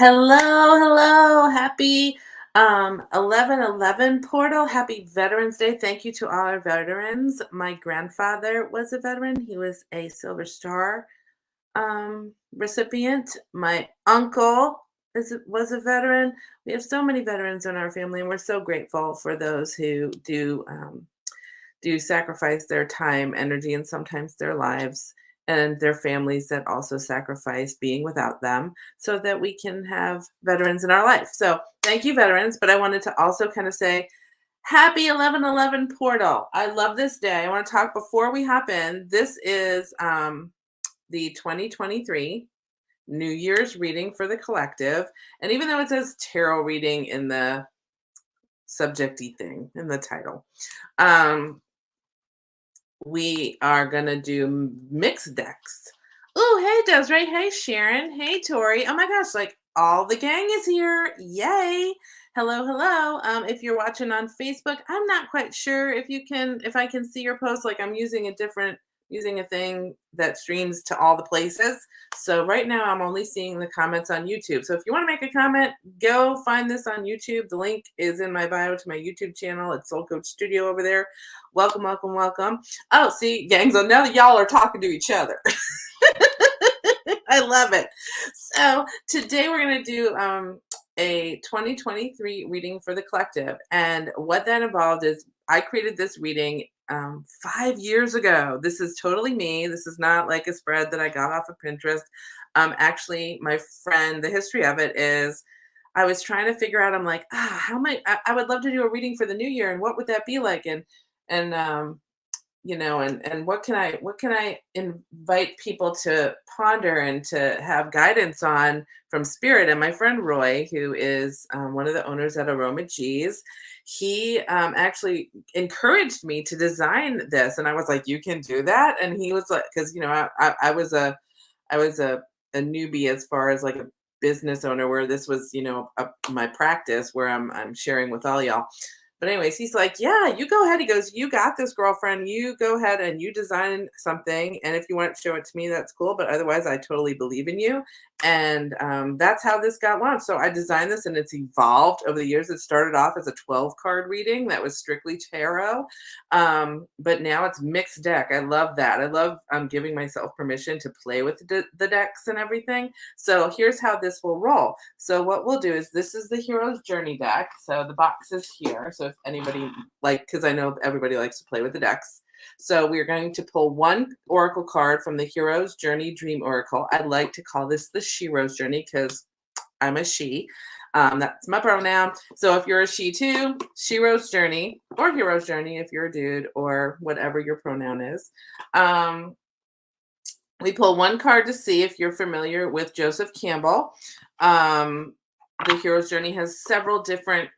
Hello. Happy 11/11 portal. Happy Veterans Day. Thank you to all our veterans. My grandfather was a veteran. He was a Silver Star recipient. My uncle was a veteran. We have so many veterans in our family, and we're so grateful for those who do sacrifice their time, energy, and sometimes their lives, and their families that also sacrifice being without them so that we can have veterans in our life. So thank you, veterans. But I wanted to also kind of say, happy 11/11 portal. I love this day. I want to talk before we hop in. This is the 2023 New Year's reading for the collective. And even though it says tarot reading in the subjecty thing in the title, um, we are gonna do mixed decks. Oh, hey Desiree, hey Sharon, hey Tori. Oh my gosh, like all the gang is here. Yay. Hello. If you're watching on Facebook, I'm not quite sure if I can see your post. Like I'm using a thing that streams to all the places. So right now I'm only seeing the comments on YouTube. So if you want to make a comment, go find this on YouTube. The link is in my bio to my YouTube channel. It's Soul Coach Studio over there. Welcome. Oh, see, gang, so now that y'all are talking to each other. I love it. So today we're going to do a 2023 reading for the collective. And what that involved is I created this reading 5 years ago. This is totally me. This is not like a spread that I got off of Pinterest. Actually, my friend, the history of it is I was trying to figure out, I'm like, how am I would love to do a reading for the new year. And what would that be like? And what can I invite people to ponder and to have guidance on from spirit. And my friend Roy, who is one of the owners at Aroma G's, he actually encouraged me to design this, and I was like, you can do that. And he was like, because I was a newbie as far as like a business owner, where this was my practice, where I'm sharing with all y'all. But anyways, he's like, yeah, you go ahead. He goes, you got this, girlfriend. You go ahead and you design something. And if you want to show it to me, that's cool. But otherwise, I totally believe in you. And that's how this got launched. So I designed this and it's evolved over the years. It started off as a 12 card reading that was strictly tarot. But now it's mixed deck. I love that. I love giving myself permission to play with the decks and everything. So here's how this will roll. So what we'll do is, this is the Hero's Journey deck. So the box is here. So if anybody because I know everybody likes to play with the decks. So we're going to pull one oracle card from the Hero's Journey Dream Oracle. I'd like to call this the Shero's Journey because I'm a she. That's my pronoun. So if you're a she too, Shero's Journey, or Hero's Journey if you're a dude, or whatever your pronoun is. We pull one card to see if you're familiar with Joseph Campbell. The Hero's Journey has several different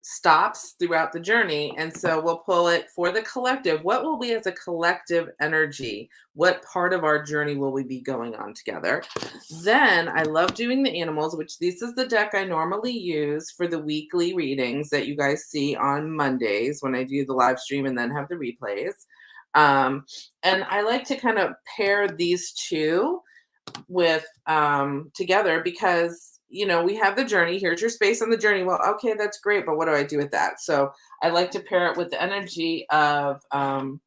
stops throughout the journey. And so we'll pull it for the collective. What will we as a collective energy? What part of our journey will we be going on together? Then I love doing the animals, which this is the deck I normally use for the weekly readings that you guys see on Mondays when I do the live stream and then have the replays. And I like to kind of pair these two with together because we have the journey. Here's your space on the journey. Well, okay, that's great, but what do I do with that? So I like to pair it with the energy of the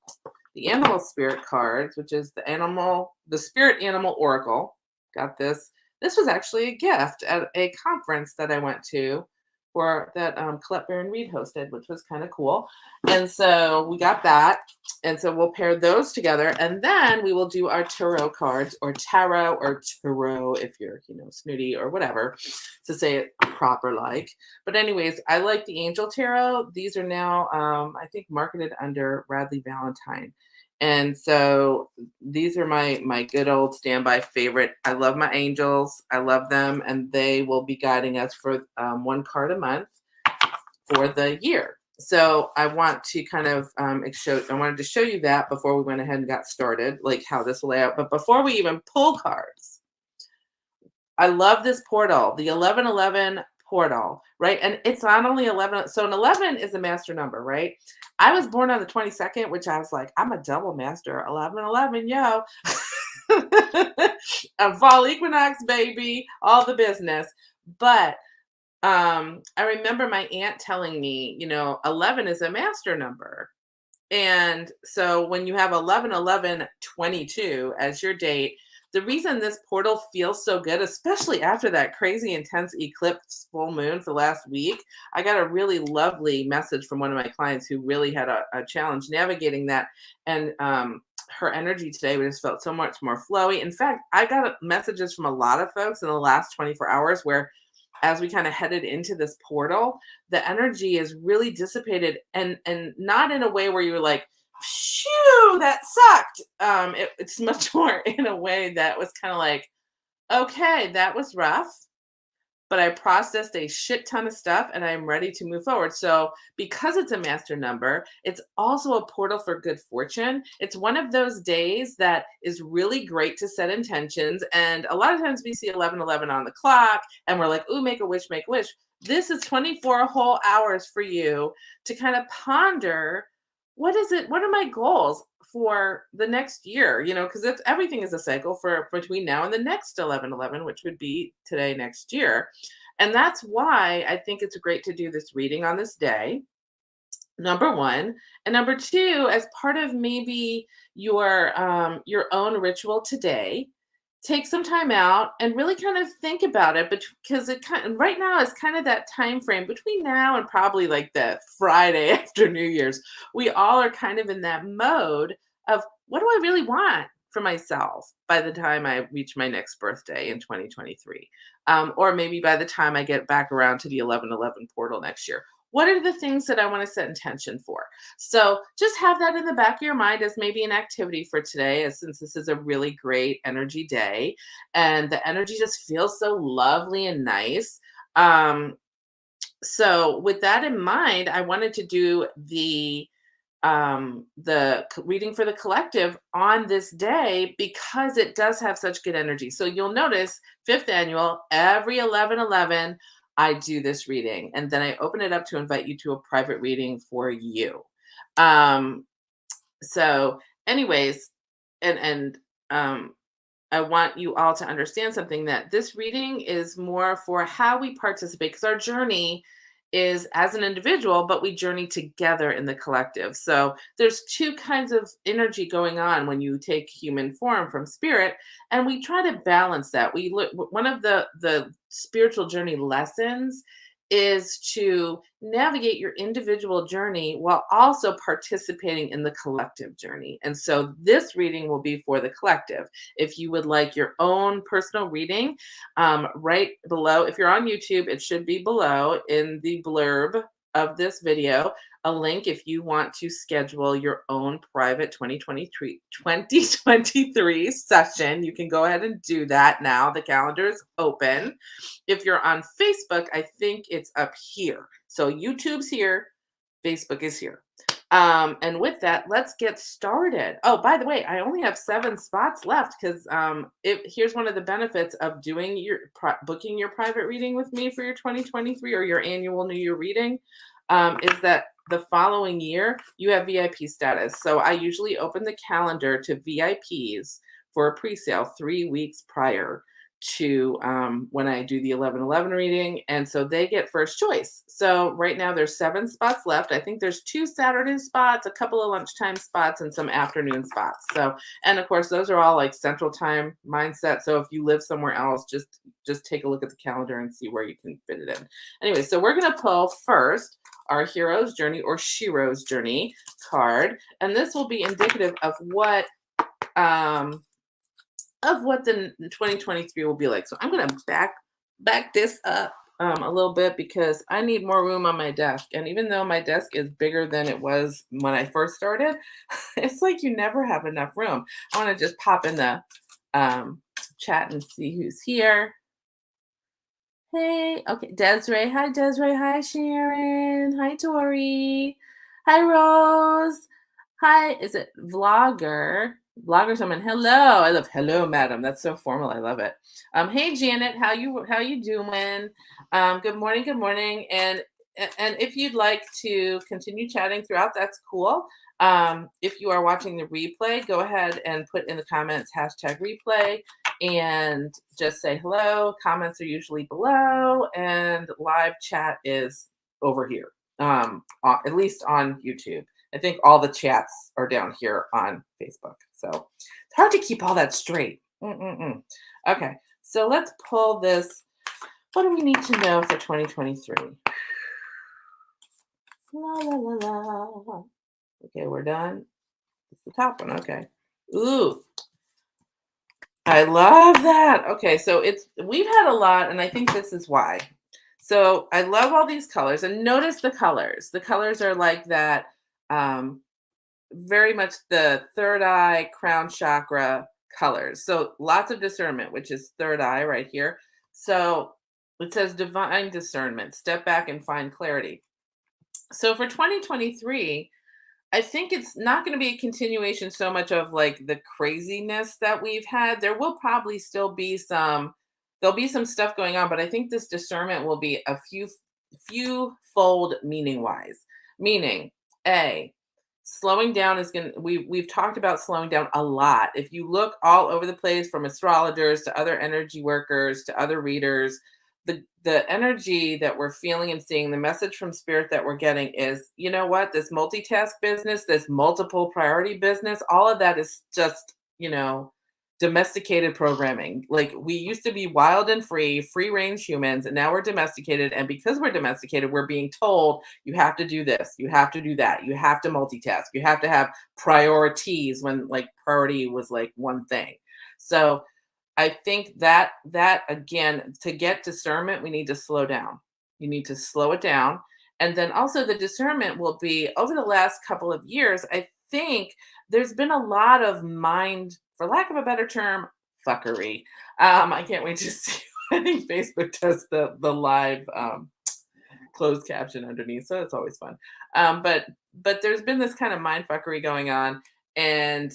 animal spirit cards, which is the spirit animal oracle. Got this. This was actually a gift at a conference that I went to, or that Colette Baron Reed hosted, which was kind of cool. And so we got that. And so we'll pair those together. And then we will do our tarot cards, or tarot, if you're, snooty or whatever to say it proper like. But anyways, I like the Angel Tarot. These are now, I think, marketed under Radley Valentine. And so these are my good old standby favorite. I love my angels. I love them. And they will be guiding us for one card a month for the year. So I want to kind of I wanted to show you that before we went ahead and got started, like how this will lay out. But before we even pull cards, I love this portal, the 11/11 portal, right? And it's not only 11. So an 11 is a master number, right? I was born on the 22nd, which I was like, I'm a double master. 11/11, yo. A fall equinox, baby, all the business. But I remember my aunt telling me, 11 is a master number. And so when you have 11/11/22 as your date, the reason this portal feels so good, especially after that crazy intense eclipse full moon for last week, I got a really lovely message from one of my clients who really had a challenge navigating that. And her energy today just felt so much more flowy. In fact, I got messages from a lot of folks in the last 24 hours where as we kind of headed into this portal, the energy is really dissipated and not in a way where you're like, shoo, that sucked. It's much more in a way that was kind of like, okay, that was rough, but I processed a shit ton of stuff and I'm ready to move forward. So, because it's a master number, it's also a portal for good fortune. It's one of those days that is really great to set intentions. And a lot of times we see 11/11 on the clock and we're like, ooh, make a wish, make a wish. This is 24 whole hours for you to kind of ponder what is it? What are my goals for the next year? Because it's everything is a cycle for between now and the next 11/11, which would be today next year. And that's why I think it's great to do this reading on this day. Number one, and number two, as part of maybe your own ritual today, take some time out and really kind of think about it, because it kind of, right now is kind of that time frame between now and probably like the Friday after New Year's. We all are kind of in that mode of what do I really want for myself by the time I reach my next birthday in 2023, or maybe by the time I get back around to the 11/11 portal next year. What are the things that I want to set intention for? So just have that in the back of your mind as maybe an activity for today, as since this is a really great energy day and the energy just feels so lovely and nice. So with that in mind, I wanted to do reading for the collective on this day because it does have such good energy. So you'll notice 5th annual, every 11/11 I do this reading, and then I open it up to invite you to a private reading for you. Um, so, anyways, and I want you all to understand something, that this reading is more for how we participate, because our journey is as an individual, but we journey together in the collective. So there's two kinds of energy going on when you take human form from spirit, and we try to balance that. We look, one of the spiritual journey lessons is to navigate your individual journey while also participating in the collective journey. And so this reading will be for the collective. If you would like your own personal reading, right below, if you're on YouTube, it should be below in the blurb of this video, a link if you want to schedule your own private 2023 session. You can go ahead and do that now. The calendar is open. If you're on Facebook, I think it's up here. So YouTube's here, Facebook is here. And with that, let's get started. Oh, by the way, I only have 7 spots left because here's one of the benefits of doing booking your private reading with me for your 2023 or your annual New Year reading, is that the following year you have VIP status. So I usually open the calendar to VIPs for a pre-sale 3 weeks prior to when I do the 11/11 reading, and so they get first choice. So right now there's 7 spots left. I think there's 2 Saturday spots, a couple of lunchtime spots, and some afternoon spots. So, and of course those are all like Central Time mindset. So if you live somewhere else, just take a look at the calendar and see where you can fit it in. Anyway, so we're gonna pull first our Hero's Journey or Shiro's Journey card, and this will be indicative of what the 2023 will be like. So I'm going to back this up a little bit because I need more room on my desk. And even though my desk is bigger than it was when I first started, it's like you never have enough room. I want to just pop in the chat and see who's here. Hey, okay, Desiree. Hi, Desiree. Hi, Sharon. Hi, Tori. Hi, Rose. Hi, is it Vlogger? Vlogger someone. Hello. I love hello, madam. That's so formal. I love it. Hey, Janet. How you doing? Good morning. Good morning. And if you'd like to continue chatting throughout, that's cool. If you are watching the replay, go ahead and put in the comments #replay. and just say hello. Comments are usually below, and live chat is over here. At least on YouTube. I think all the chats are down here on Facebook. So it's hard to keep all that straight. Okay, so let's pull this. What do we need to know for 2023? La la la la. Okay, we're done. It's the top one. Okay. Ooh, I love that. Okay, so we've had a lot, and I think this is why. So I love all these colors, and notice the colors. The colors are like that, very much the third eye, crown chakra colors. So lots of discernment, which is third eye right here. So it says divine discernment. Step back and find clarity. So for 2023, I think it's not going to be a continuation so much of like the craziness that we've had. There will probably still be there'll be some stuff going on, but I think this discernment will be a few fold meaning wise. Meaning, A, slowing down is going to, we've talked about slowing down a lot. If you look all over the place, from astrologers to other energy workers to other readers, the energy that we're feeling and seeing, the message from spirit that we're getting is, you know what, this multitask business, this multiple priority business, all of that is just, domesticated programming. Like, we used to be wild and free range humans, and now we're domesticated. And because we're domesticated, we're being told you have to do this, you have to do that, you have to multitask, you have to have priorities, when like priority was like one thing. So I think that again, to get discernment, we need to slow down. You need to slow it down. And then also the discernment will be over the last couple of years. I think there's been a lot of mind, for lack of a better term, fuckery. I can't wait to see. I think Facebook does the live closed caption underneath, so it's always fun. But there's been this kind of mind fuckery going on, and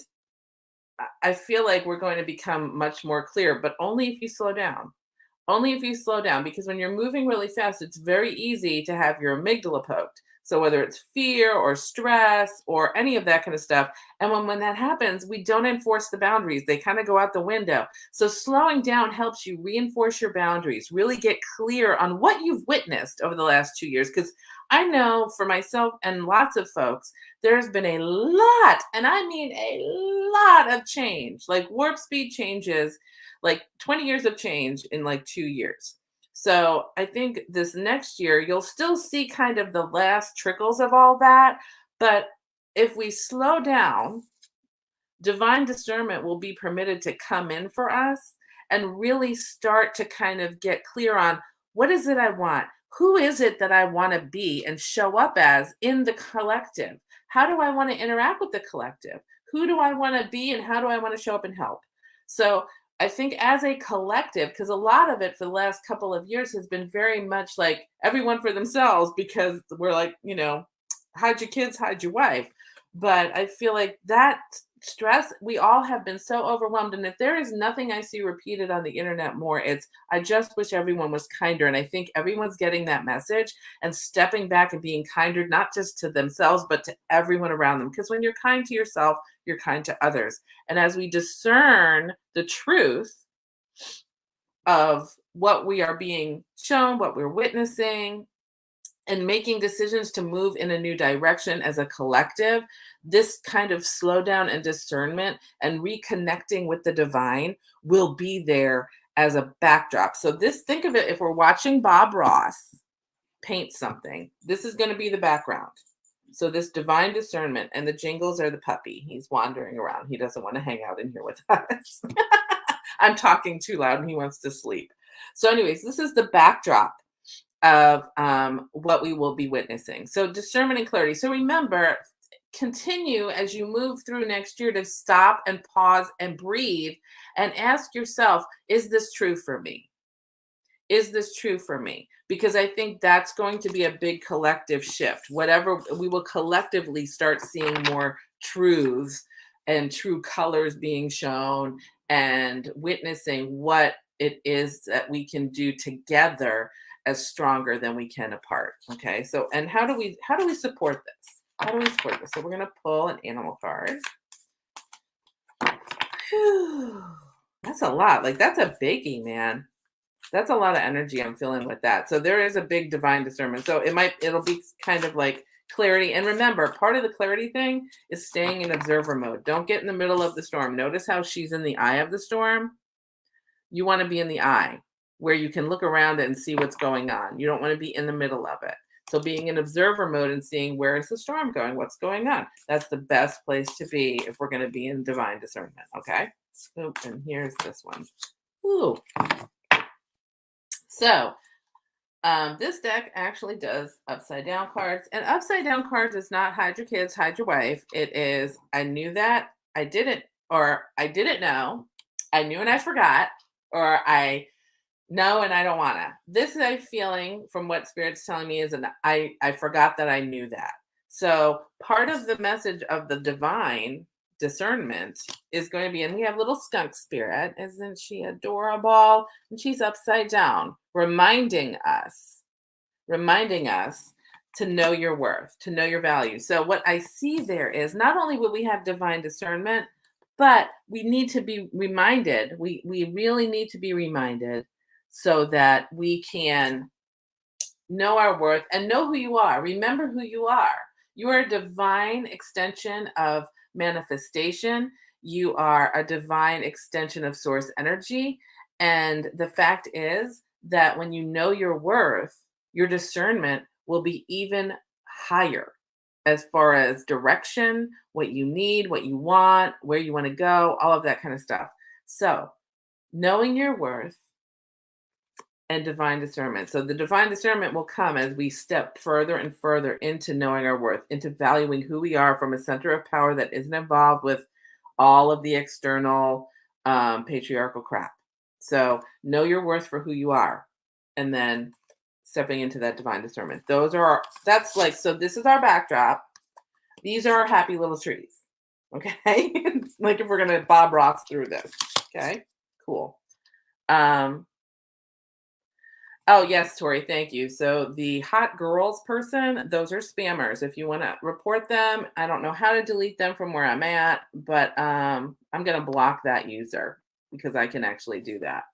I feel like we're going to become much more clear, but only if you slow down. Only if you slow down, because when you're moving really fast, it's very easy to have your amygdala poked. So whether it's fear or stress or any of that kind of stuff, and when that happens, we don't enforce the boundaries. They kind of go out the window. So slowing down helps you reinforce your boundaries, really get clear on what you've witnessed over the last 2 years. Because I know for myself and lots of folks, there's been a lot, and I mean a lot of change, like warp speed changes, like 20 years of change in like 2 years. So I think this next year, you'll still see kind of the last trickles of all that. But if we slow down, divine discernment will be permitted to come in for us and really start to kind of get clear on, what is it I want? Who is it that I want to be and show up as in the collective? How do I want to interact with the collective? Who do I want to be, and how do I want to show up and help? So I think as a collective, because a lot of it for the last couple of years has been very much like everyone for themselves, because we're like, hide your kids, hide your wife. But I feel like that stress, we all have been so overwhelmed. And if there is nothing I see repeated on the internet more, it's, I just wish everyone was kinder. And I think everyone's getting that message and stepping back and being kinder, not just to themselves, but to everyone around them. Because when you're kind to yourself, you're kind to others. And as we discern the truth of what we are being shown, what we're witnessing, and making decisions to move in a new direction as a collective, this kind of slowdown and discernment and reconnecting with the divine will be there as a backdrop. So think of it, if we're watching Bob Ross paint something, this is going to be the background. So this divine discernment, and the jingles are the puppy. He's wandering around. He doesn't want to hang out in here with us. I'm talking too loud and he wants to sleep. So anyways, this is the backdrop of what we will be witnessing. So discernment and clarity. So remember, continue as you move through next year to stop and pause and breathe and ask yourself, is this true for me? Is this true for me? Because I think that's going to be a big collective shift. Whatever, we will collectively start seeing more truths and true colors being shown, and witnessing what it is that we can do together as stronger than we can apart. Okay. So, and how do we support this? How do we support this? So we're going to pull an animal card. Whew. That's a lot. Like, that's a biggie, man. That's a lot of energy I'm feeling with that. So there is a big divine discernment. So it'll be kind of like clarity. And remember, part of the clarity thing is staying in observer mode. Don't get in the middle of the storm. Notice how she's in the eye of the storm. You want to be in the eye where you can look around it and see what's going on. You don't want to be in the middle of it. So being in observer mode and seeing where is the storm going, what's going on. That's the best place to be if we're going to be in divine discernment. Okay. Oop, and here's this one. Ooh. So this deck actually does upside down cards, and upside down cards is not hide your kids, hide your wife. It is I knew that, I didn't, or I didn't know, I knew and I forgot, or I know and I don't wanna. This is a feeling from what Spirit's telling me is an I forgot that I knew that. So part of the message of the divine discernment is going to be, and we have little skunk spirit, isn't she adorable? And she's upside down, reminding us to know your worth, to know your value. So what I see there is not only will we have divine discernment, but we need to be reminded. We really need to be reminded so that we can know our worth and know who you are. Remember who you are. You are a divine extension of manifestation. You are a divine extension of source energy. And the fact is that when you know your worth, your discernment will be even higher as far as direction, what you need, what you want, where you want to go, all of that kind of stuff. So, knowing your worth and divine discernment. So the divine discernment will come as we step further and further into knowing our worth, into valuing who we are from a center of power that isn't involved with all of the external patriarchal crap. So know your worth for who you are, and then stepping into that divine discernment. That's like, so this is our backdrop. These are our happy little trees. Okay. It's like if we're going to Bob Ross through this. Okay, cool. Oh, yes, Tori, thank you. So the hot girls person, those are spammers. If you want to report them, I don't know how to delete them from where I'm at, but I'm going to block that user because I can actually do that.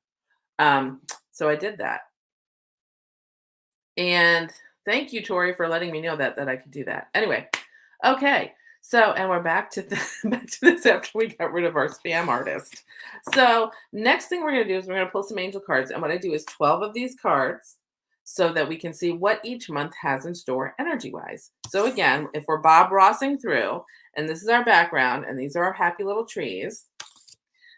So I did that. And thank you, Tori, for letting me know that I could do that. Anyway, okay. So, and we're back to back to this after we got rid of our spam artist. So, next thing we're going to do is we're going to pull some angel cards. And what I do is 12 of these cards so that we can see what each month has in store energy-wise. So again, if we're Bob Rossing through, and this is our background, and these are our happy little trees,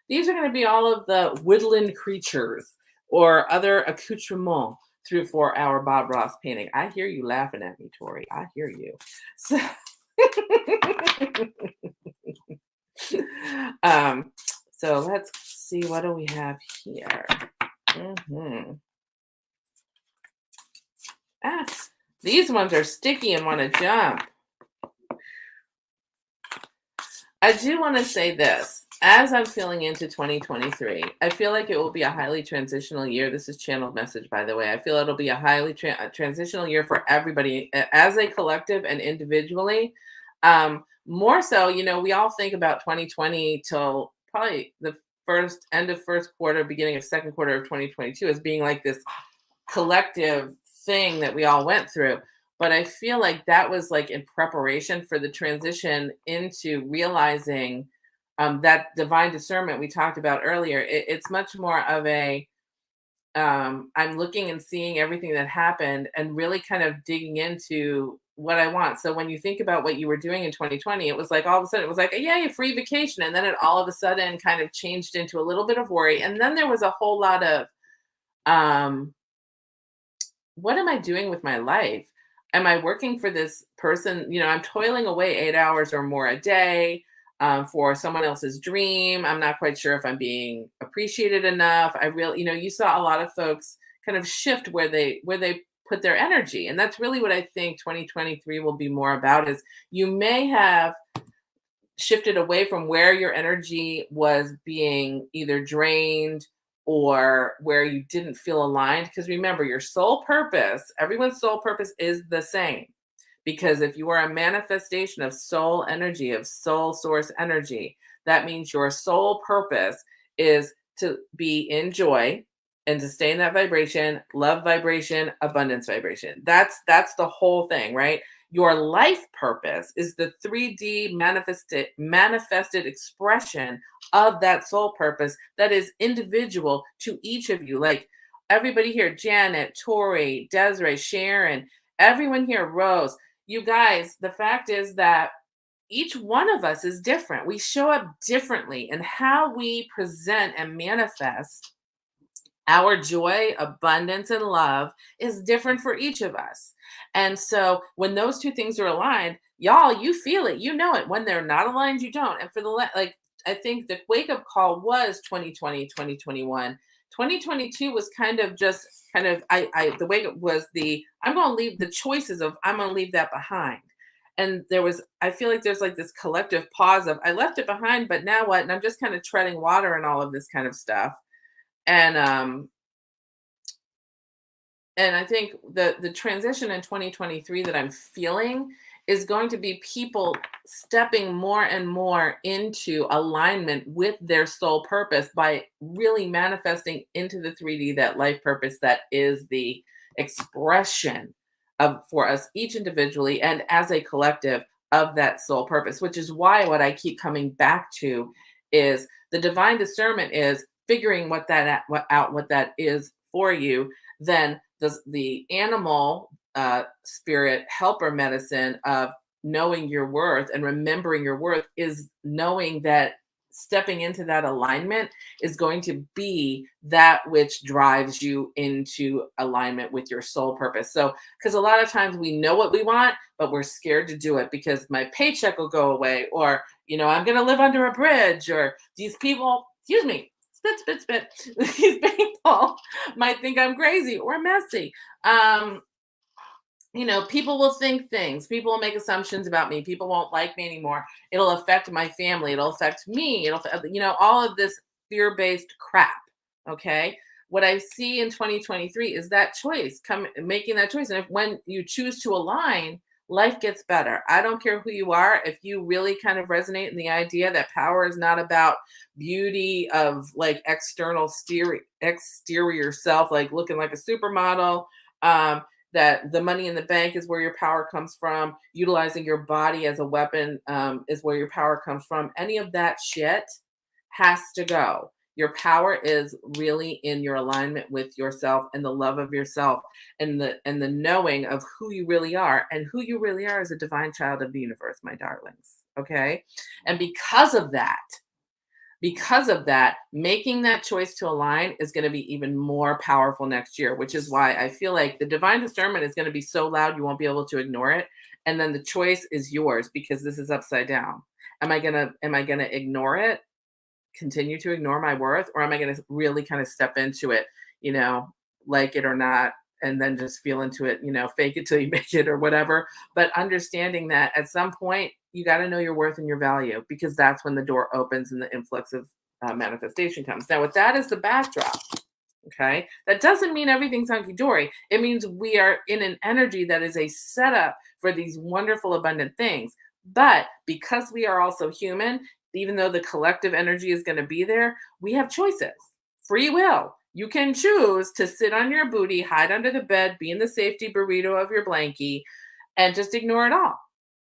these are going to be all of the woodland creatures or other accoutrements through 4-hour Bob Ross painting. I hear you laughing at me, Tori. I hear you. So, so let's see, what do we have here? These ones are sticky and want to jump. I do want to say this. As I'm feeling into 2023, I feel like it will be a highly transitional year. This is channeled message, by the way. I feel it'll be a highly transitional year for everybody as a collective and individually. More so, we all think about 2020 till probably the end of first quarter, beginning of second quarter of 2022 as being like this collective thing that we all went through. But I feel like that was like in preparation for the transition into realizing that divine discernment we talked about earlier. It's much more of a I'm looking and seeing everything that happened and really kind of digging into what I want. So when you think about what you were doing in 2020, it was like all of a sudden it was like, yay, a free vacation. And then it all of a sudden kind of changed into a little bit of worry. And then there was a whole lot of what am I doing with my life? Am I working for this person? I'm toiling away 8 hours or more a day for someone else's dream. I'm not quite sure if I'm being appreciated enough. I really, you saw a lot of folks kind of shift where they put their energy. And that's really what I think 2023 will be more about is you may have shifted away from where your energy was being either drained or where you didn't feel aligned. Because remember, your soul purpose, everyone's soul purpose is the same. Because if you are a manifestation of soul energy, of soul source energy, that means your soul purpose is to be in joy and to stay in that vibration, love vibration, abundance vibration. That's the whole thing, right? Your life purpose is the 3D manifested expression of that soul purpose that is individual to each of you. Like everybody here, Janet, Tori, Desiree, Sharon, everyone here, Rose, you guys, the fact is that each one of us is different. We show up differently, and how we present and manifest our joy, abundance, and love is different for each of us. And so when those two things are aligned, y'all, you feel it, you know it. When they're not aligned, you don't. And for the like, I think the wake up call was 2020, 2021. 2022 was kind of just I the wake up was the I'm going to leave the choices of I'm going to leave that behind. And there was, I feel like there's like this collective pause of I left it behind, but now what? And I'm just kind of treading water and all of this kind of stuff. And and I think the transition in 2023 that I'm feeling is going to be people stepping more and more into alignment with their soul purpose by really manifesting into the 3D that life purpose that is the expression of for us each individually and as a collective of that soul purpose, which is why what I keep coming back to is the divine discernment is figuring what that is for you. Then the animal spirit helper medicine of knowing your worth and remembering your worth is knowing that stepping into that alignment is going to be that which drives you into alignment with your soul purpose. So, because a lot of times we know what we want, but we're scared to do it because my paycheck will go away, or, I'm going to live under a bridge, or these people, excuse me, spit. These people might think I'm crazy or messy. People will think things. People will make assumptions about me. People won't like me anymore. It'll affect my family. It'll affect me. All of this fear-based crap. Okay. What I see in 2023 is that choice, making that choice. And when you choose to align, life gets better. I don't care who you are. If you really kind of resonate in the idea that power is not about beauty of like exterior self, like looking like a supermodel, that the money in the bank is where your power comes from, utilizing your body as a weapon is where your power comes from. Any of that shit has to go. Your power is really in your alignment with yourself and the love of yourself and the knowing of who you really are. And who you really are is a divine child of the universe, my darlings. Okay. And because of that, making that choice to align is going to be even more powerful next year, which is why I feel like the divine discernment is going to be so loud you won't be able to ignore it. And then the choice is yours because this is upside down. Am I gonna ignore it? Continue to ignore my worth, or am I going to really kind of step into it, like it or not, and then just feel into it, fake it till you make it or whatever. But understanding that at some point you got to know your worth and your value, because that's when the door opens and the influx of manifestation comes. Now, with that as the backdrop, okay, that doesn't mean everything's hunky-dory. It means we are in an energy that is a setup for these wonderful abundant things. But because we are also human, even though the collective energy is going to be there, we have choices. Free will. You can choose to sit on your booty, hide under the bed, be in the safety burrito of your blankie, and just ignore it all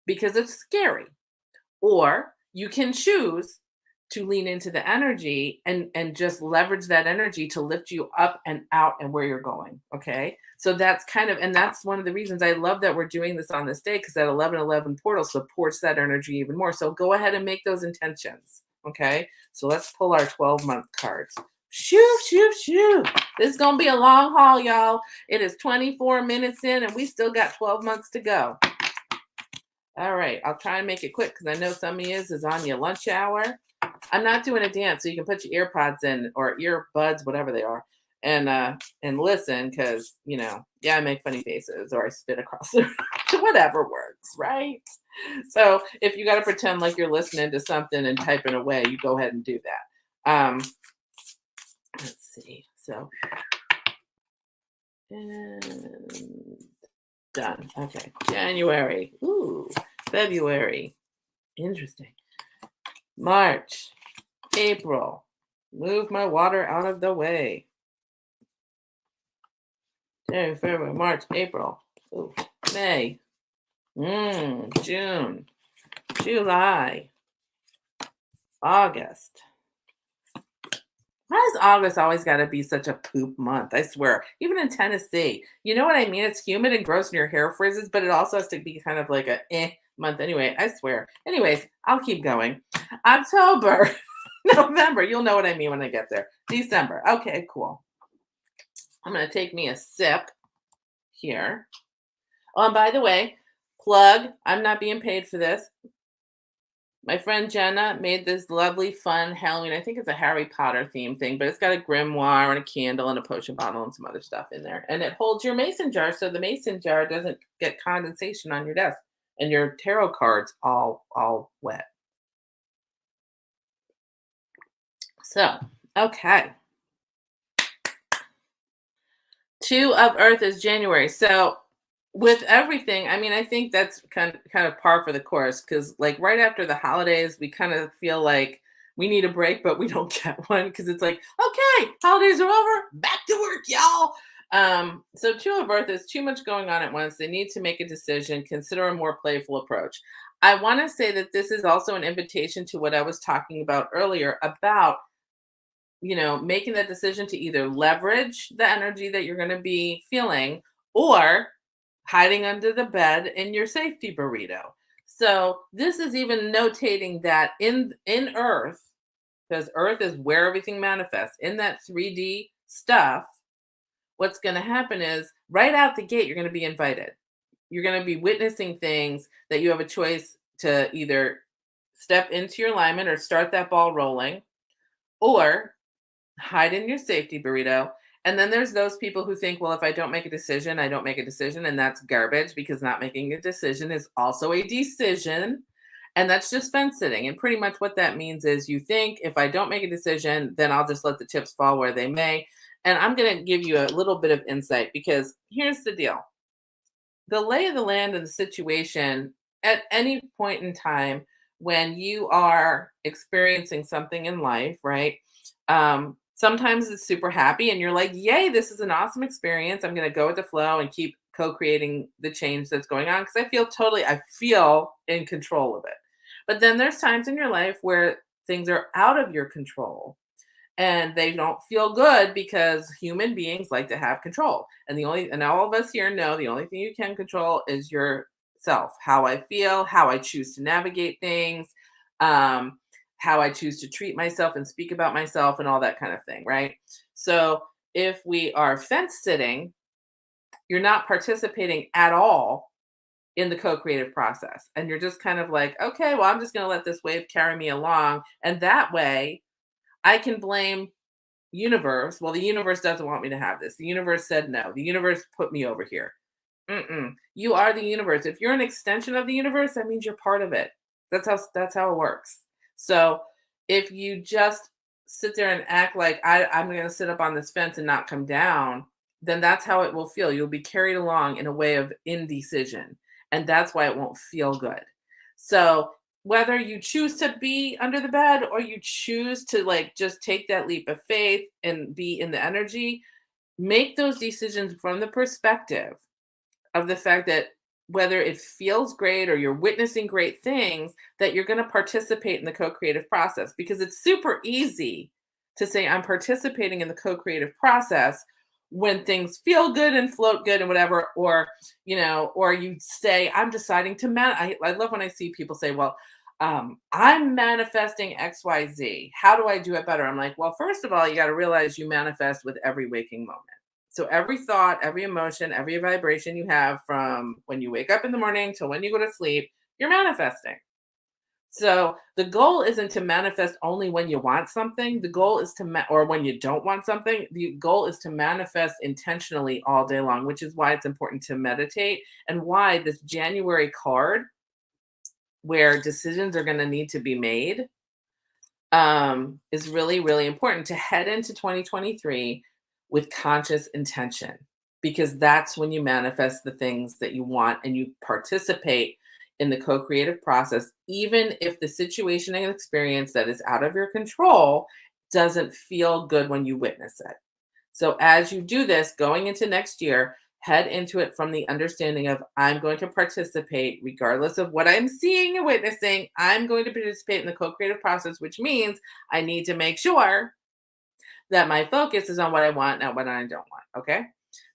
because it's scary. Or you can choose to lean into the energy and just leverage that energy to lift you up and out and where you're going. Okay. So that's that's one of the reasons I love that we're doing this on this day, because that 1111 portal supports that energy even more. So go ahead and make those intentions. Okay. So let's pull our 12-month cards. Shoo. This is going to be a long haul, y'all. It is 24 minutes in and we still got 12 months to go. All right. I'll try and make it quick because I know some of you is on your lunch hour. I'm not doing a dance, so you can put your earpods in or earbuds, whatever they are, and listen, because I make funny faces or I spit across the whatever works, right? So if you got to pretend like you're listening to something and typing away, you go ahead and do that. Let's see. So and done. Okay, January. Ooh, February. Interesting. March, April, Move my water out of the way. January, February, March, April, ooh, May, June, July, August. Why does August always got to be such a poop month? I swear. Even in Tennessee, you know what I mean? It's humid and gross and your hair frizzes, but it also has to be kind of like a month anyway. I swear. Anyways, I'll keep going. October, November. You'll know what I mean when I get there. December. Okay, cool. I'm going to take me a sip here. Oh, and by the way, plug, I'm not being paid for this. My friend Jenna made this lovely, fun Halloween. I think it's a Harry Potter theme thing, but it's got a grimoire and a candle and a potion bottle and some other stuff in there. And it holds your mason jar so the mason jar doesn't get condensation on your desk and your tarot cards all wet. So, okay. 2 of Earth is January. So with everything, I mean, I think that's kind of par for the course because like right after the holidays, we kind of feel like we need a break, but we don't get one because it's like, okay, holidays are over, back to work, y'all. So 2 of Earth is too much going on at once. They need to make a decision, consider a more playful approach. I want to say that this is also an invitation to what I was talking about earlier about making that decision to either leverage the energy that you're going to be feeling or hiding under the bed in your safety burrito. So this is even notating that in Earth, because Earth is where everything manifests, in that 3D stuff, what's going to happen is right out the gate, you're going to be invited. You're going to be witnessing things that you have a choice to either step into your alignment or start that ball rolling, or hide in your safety burrito. And then there's those people who think, well, if I don't make a decision, I don't make a decision. And that's garbage because not making a decision is also a decision. And that's just fence sitting. And pretty much what that means is you think if I don't make a decision, then I'll just let the chips fall where they may. And I'm going to give you a little bit of insight because here's the deal. The lay of the land and the situation at any point in time when you are experiencing something in life, right? Sometimes it's super happy and you're like, yay, this is an awesome experience. I'm going to go with the flow and keep co-creating the change that's going on because I feel in control of it. But then there's times in your life where things are out of your control and they don't feel good because human beings like to have control. And all of us here know the only thing you can control is yourself, how I feel, how I choose to navigate things, how I choose to treat myself and speak about myself and all that kind of thing, right? So if we are fence sitting, you're not participating at all in the co-creative process. And you're just kind of like, okay, well, I'm just going to let this wave carry me along. And that way I can blame universe. Well, the universe doesn't want me to have this. The universe said no. The universe put me over here. You are the universe. If you're an extension of the universe, that means you're part of it. That's how it works. So if you just sit there and act like I'm going to sit up on this fence and not come down, then that's how it will feel. You'll be carried along in a way of indecision, and that's why it won't feel good. So whether you choose to be under the bed or you choose to like just take that leap of faith and be in the energy, make those decisions from the perspective of the fact that whether it feels great or you're witnessing great things, that you're going to participate in the co-creative process because it's super easy to say I'm participating in the co-creative process when things feel good and float good and whatever, or you say I'm deciding to I love when I see people say, well, I'm manifesting XYZ. How do I do it better? I'm like, well, first of all, you got to realize you manifest with every waking moment. So every thought, every emotion, every vibration you have from when you wake up in the morning till when you go to sleep, you're manifesting. So the goal isn't to manifest only when you want something. The goal is or when you don't want something. The goal is to manifest intentionally all day long, which is why it's important to meditate and why this January card, where decisions are going to need to be made, is really, really important to head into 2023 with conscious intention, because that's when you manifest the things that you want and you participate in the co-creative process, even if the situation and experience that is out of your control doesn't feel good when you witness it. So as you do this going into next year, head into it from the understanding of I'm going to participate regardless of what I'm seeing and witnessing. I'm going to participate in the co-creative process, which means I need to make sure that my focus is on what I want, not what I don't want. Okay.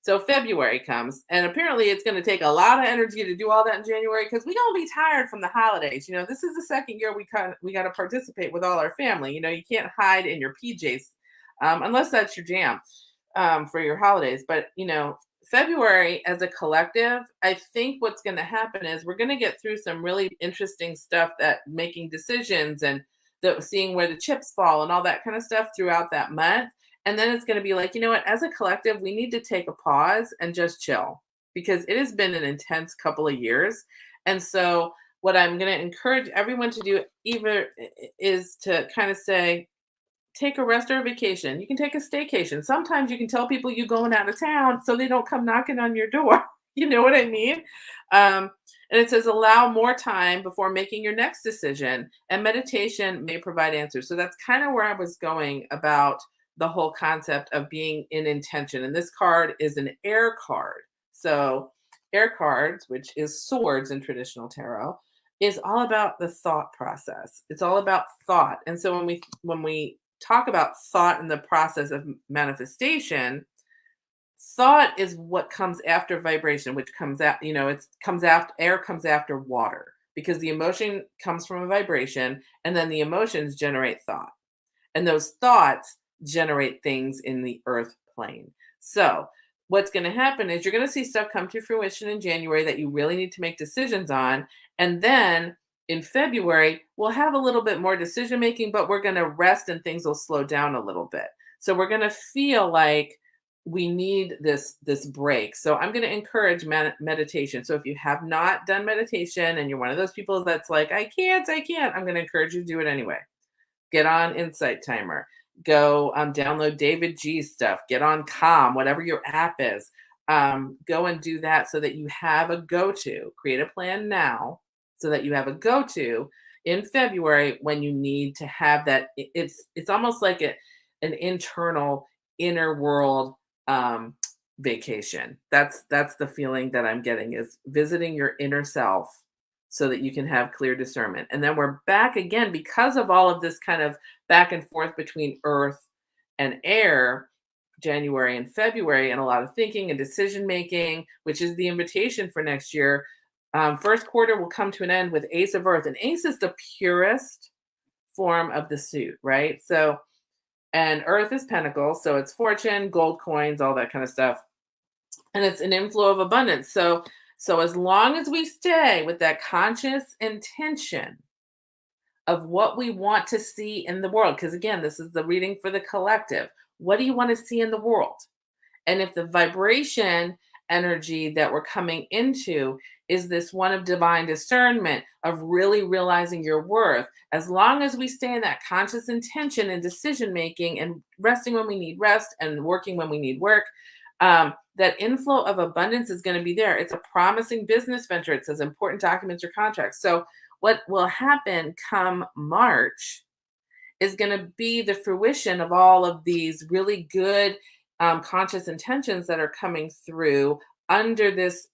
So February comes, and apparently it's going to take a lot of energy to do all that in January because we're going to be tired from the holidays. This is the second year we got to participate with all our family. You can't hide in your PJs unless that's your jam for your holidays. But February as a collective, I think what's going to happen is we're going to get through some really interesting stuff, that making decisions and seeing where the chips fall and all that kind of stuff throughout that month. And then it's going to be like, as a collective, we need to take a pause and just chill because it has been an intense couple of years. And so, what I'm going to encourage everyone to do either is to kind of say, take a rest or a vacation. You can take a staycation. Sometimes you can tell people you're going out of town so they don't come knocking on your door. You know what I mean? And it says allow more time before making your next decision, and meditation may provide answers. So that's kind of where I was going about the whole concept of being in intention. And this card is an air card. So air cards, which is swords in traditional tarot, is all about the thought process. It's all about thought. And so when we talk about thought and the process of manifestation, thought is what comes after vibration, which comes out, it comes after air, comes after water, because the emotion comes from a vibration, and then the emotions generate thought. And those thoughts generate things in the earth plane. So what's going to happen is you're going to see stuff come to fruition in January that you really need to make decisions on. And then in February, we'll have a little bit more decision making, but we're going to rest and things will slow down a little bit. So we're going to feel like we need this break. So I'm going to encourage meditation. So if you have not done meditation and you're one of those people that's like, I can't, I'm going to encourage you to do it anyway. Get on Insight Timer. Go download David G's stuff. Get on Calm, whatever your app is. Go and do that so that you have a go-to. Create a plan now so that you have a go-to in February when you need to have that. It's almost like an internal inner world vacation. That's the feeling that I'm getting, is visiting your inner self so that you can have clear discernment. And then we're back again because of all of this kind of back and forth between earth and air, January and February, and a lot of thinking and decision making, which is the invitation for next year. First quarter will come to an end with Ace of Earth, and Ace is the purest form of the suit, right? So, and Earth is Pentacles, so it's fortune, gold coins, all that kind of stuff, and it's an inflow of abundance. So as long as we stay with that conscious intention of what we want to see in the world, because again, this is the reading for the collective. What do you want to see in the world? And if the vibration energy that we're coming into is this one of divine discernment, of really realizing your worth, as long as we stay in that conscious intention and decision making and resting when we need rest and working when we need work, that inflow of abundance is going to be there. It's a promising business venture. It says important documents or contracts. So what will happen come March is going to be the fruition of all of these really good conscious intentions that are coming through under this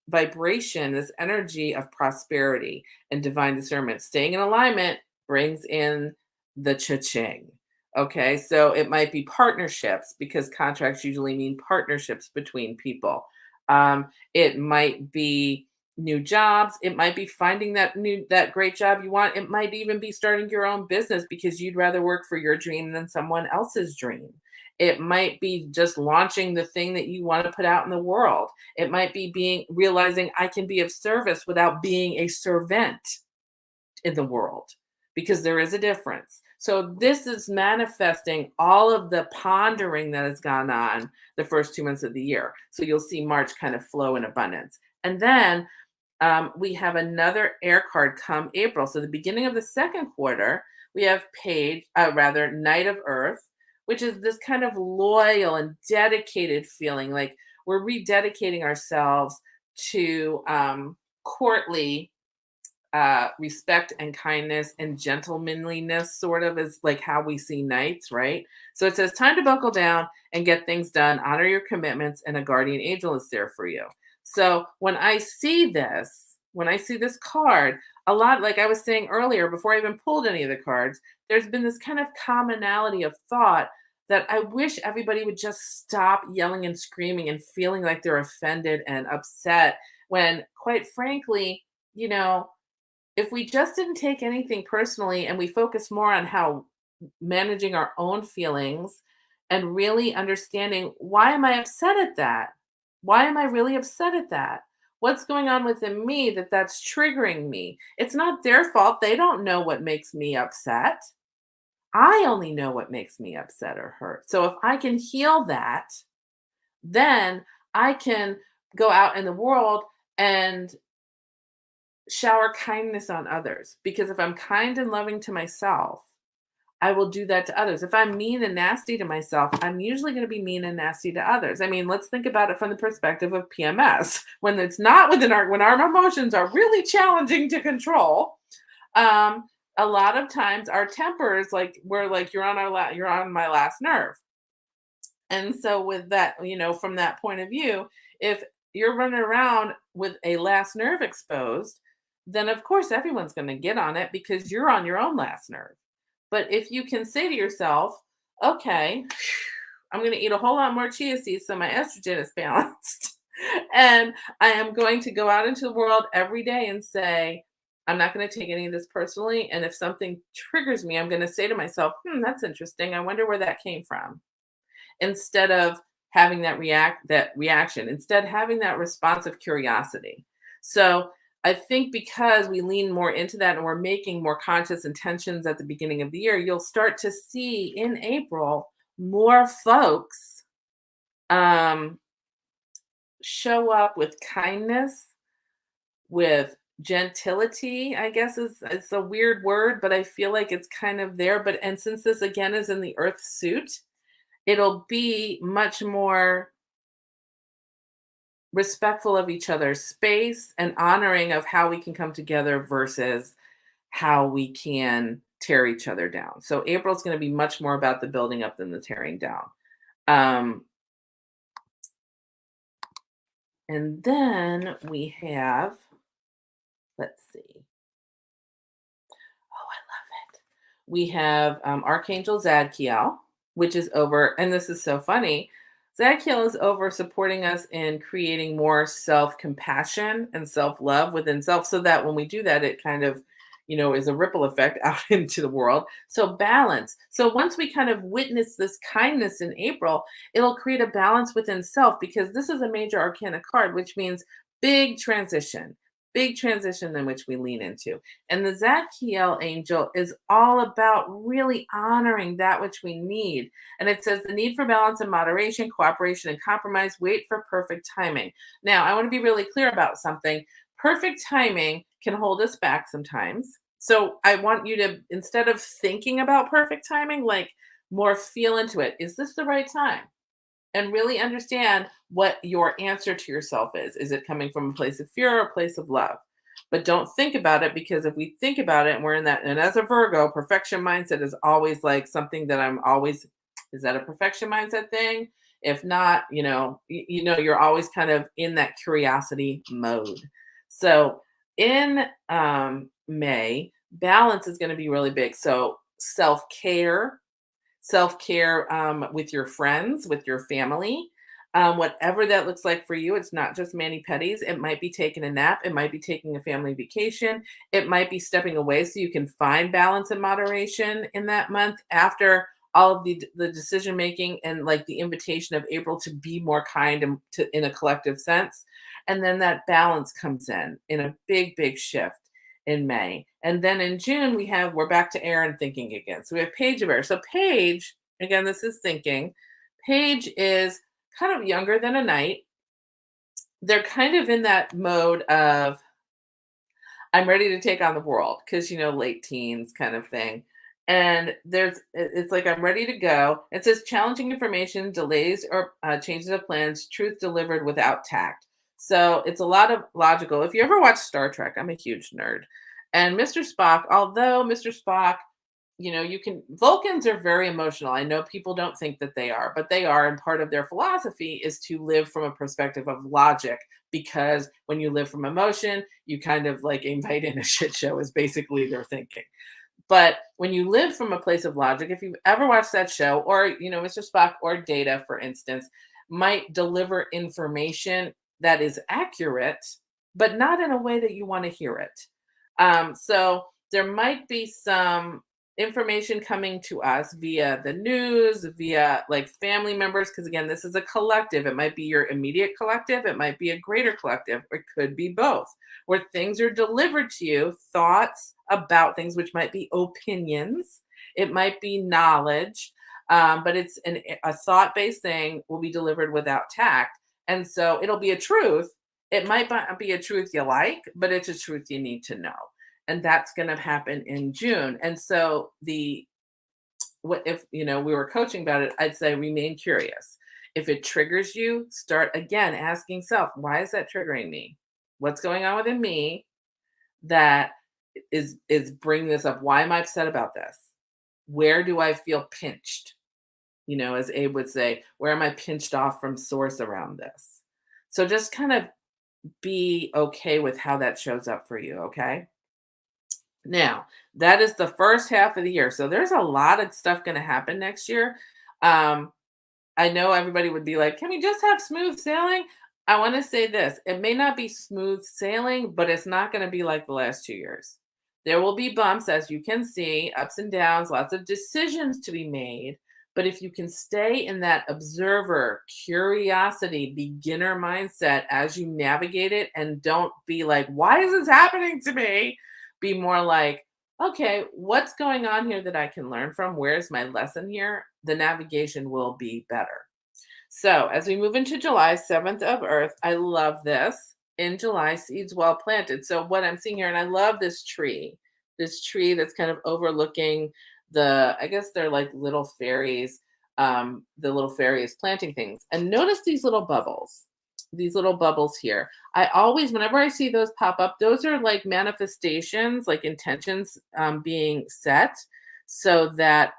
vibration, this energy of prosperity and divine discernment. Staying in alignment brings in the cha-ching. Okay, so it might be partnerships, because contracts usually mean partnerships between people. It might be new jobs. It might be finding that great job you want. It might even be starting your own business because you'd rather work for your dream than someone else's dream. It might be just launching the thing that you want to put out in the world. It might be realizing I can be of service without being a servant in the world, because there is a difference. So this is manifesting all of the pondering that has gone on the first 2 months of the year. So you'll see March kind of flow in abundance. And then we have another air card come April. So the beginning of the second quarter, we have Knight of Earth, which is this kind of loyal and dedicated feeling, like we're rededicating ourselves to courtly respect and kindness and gentlemanliness, sort of, is like how we see knights, right? So it says, time to buckle down and get things done, honor your commitments, and a guardian angel is there for you. So when I see this card, a lot, like I was saying earlier, before I even pulled any of the cards, there's been this kind of commonality of thought that I wish everybody would just stop yelling and screaming and feeling like they're offended and upset when, quite frankly, you know, if we just didn't take anything personally and we focus more on how managing our own feelings and really understanding, why am I upset at that? Why am I really upset at that? What's going on within me that's triggering me? It's not their fault. They don't know what makes me upset. I only know what makes me upset or hurt. So if I can heal that, then I can go out in the world and shower kindness on others. Because if I'm kind and loving to myself, I will do that to others. If I'm mean and nasty to myself, I'm usually going to be mean and nasty to others. I mean, let's think about it from the perspective of PMS. When it's not when our emotions are really challenging to control, um, a lot of times our tempers, like, we're like, you're on my last nerve. And so with that, from that point of view, if you're running around with a last nerve exposed, then of course everyone's going to get on it because you're on your own last nerve. But if you can say to yourself, okay, I'm going to eat a whole lot more chia seeds so my estrogen is balanced. And I am going to go out into the world every day and say, I'm not going to take any of this personally. And if something triggers me, I'm going to say to myself, that's interesting. I wonder where that came from. Instead of having that reaction, instead having that responsive curiosity. So I think because we lean more into that and we're making more conscious intentions at the beginning of the year, you'll start to see in April more folks um, show up with kindness, with gentility, I guess is it's a weird word, but I feel like it's kind of there. But and since this again is in the earth suit, it'll be much more respectful of each other's space and honoring of how we can come together versus how we can tear each other down. So April's going to be much more about the building up than the tearing down. Um, and then we have, let's see. Oh, I love it. We have Archangel Zadkiel, which is over, and this is so funny. Zadkiel is over supporting us in creating more self compassion and self love within self, so that when we do that, it kind of, is a ripple effect out into the world. So, balance. So, once we kind of witness this kindness in April, it'll create a balance within self because this is a major arcana card, which means big transition in which we lean into. And the Zadkiel angel is all about really honoring that which we need. And it says the need for balance and moderation, cooperation and compromise, wait for perfect timing. Now, I want to be really clear about something. Perfect timing can hold us back sometimes. So I want you to, instead of thinking about perfect timing, like more feel into it. Is this the right time? And really understand what your answer to yourself is. Is it coming from a place of fear or a place of love? But don't think about it, because if we think about it and we're in that, and as a Virgo, perfection mindset is always like something that I'm always, is that a perfection mindset thing? If not, you're always kind of in that curiosity mode. So in May, balance is going to be really big. So self care with your friends, with your family, whatever that looks like for you. It's not just mani pedis. It might be taking a nap. It might be taking a family vacation. It might be stepping away so you can find balance and moderation in that month after all of the decision making and like the invitation of April to be more kind and in a collective sense. And then that balance comes in a big shift in May. And then in June, we're back to air and thinking again. So we have Page of Air. So Page, again, this is thinking. Page is kind of younger than a knight. They're kind of in that mode of, I'm ready to take on the world, because, late teens kind of thing. And it's like, I'm ready to go. It says challenging information, delays or changes of plans, truth delivered without tact. So it's a lot of logical. If you ever watch Star Trek, I'm a huge nerd. And Mr. Spock, although Mr. Spock, Vulcans are very emotional. I know people don't think that they are, but they are. And part of their philosophy is to live from a perspective of logic, because when you live from emotion, you kind of like invite in a shit show, is basically their thinking. But when you live from a place of logic, if you've ever watched that show, or, Mr. Spock or Data, for instance, might deliver information that is accurate, but not in a way that you want to hear it. So there might be some information coming to us via the news, via like family members, because again, this is a collective. It might be your immediate collective, it might be a greater collective, it could be both, where things are delivered to you, thoughts about things, which might be opinions, it might be knowledge, but a thought based thing will be delivered without tact. And so it'll be a truth. It might not be a truth you like, but it's a truth you need to know. And that's going to happen in June. And so what if, we were coaching about it, I'd say remain curious. If it triggers you, start again asking self, why is that triggering me? What's going on within me that is bringing this up? Why am I upset about this? Where do I feel pinched? As Abe would say, where am I pinched off from source around this? So just kind of be okay with how that shows up for you, okay? Now, that is the first half of the year. So there's a lot of stuff going to happen next year. Um, I know everybody would be like, can we just have smooth sailing? I want to say this, it may not be smooth sailing, but it's not going to be like the last 2 years. There will be bumps, as you can see, ups and downs, lots of decisions to be made. But if you can stay in that observer, curiosity, beginner mindset as you navigate it, and don't be like, why is this happening to me? Be more like, okay, what's going on here that I can learn from? Where's my lesson here? The navigation will be better. So as we move into July, 7th of Earth, I love this. In July, seeds well planted. So what I'm seeing here, and I love this tree that's kind of overlooking I guess they're like little fairies. The little fairy is planting things. And notice these little bubbles here. I always, whenever I see those pop up, those are like manifestations, like intentions being set so that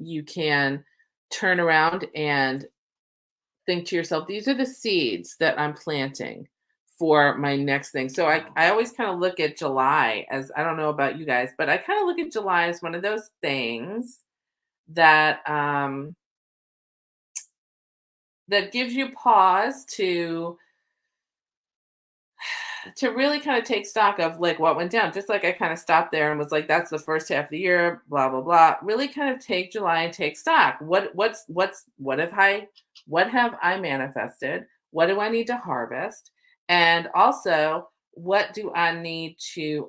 you can turn around and think to yourself, these are the seeds that I'm planting for my next thing. So I always kind of look at July as, I don't know about you guys, but I kind of look at July as one of those things that that gives you pause to really kind of take stock of like what went down. Just like I kind of stopped there and was like, that's the first half of the year, blah blah blah. Really kind of take July and take stock. What have I manifested? What do I need to harvest? And also, what do I need to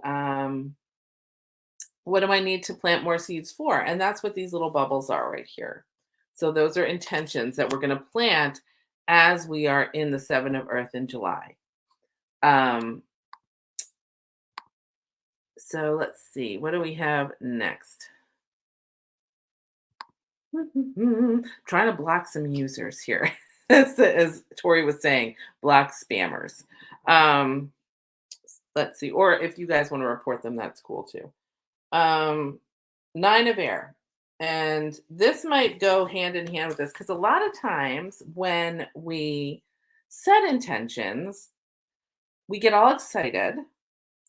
plant more seeds for? And that's what these little bubbles are right here. So those are intentions that we're going to plant as we are in the 7 of Earth in July. So let's see, what do we have next? Trying to block some users here, as Tori was saying, block spammers. Um, let's see, or if you guys want to report them, that's cool too. 9 of Air. And this might go hand in hand with this, because a lot of times when we set intentions, we get all excited.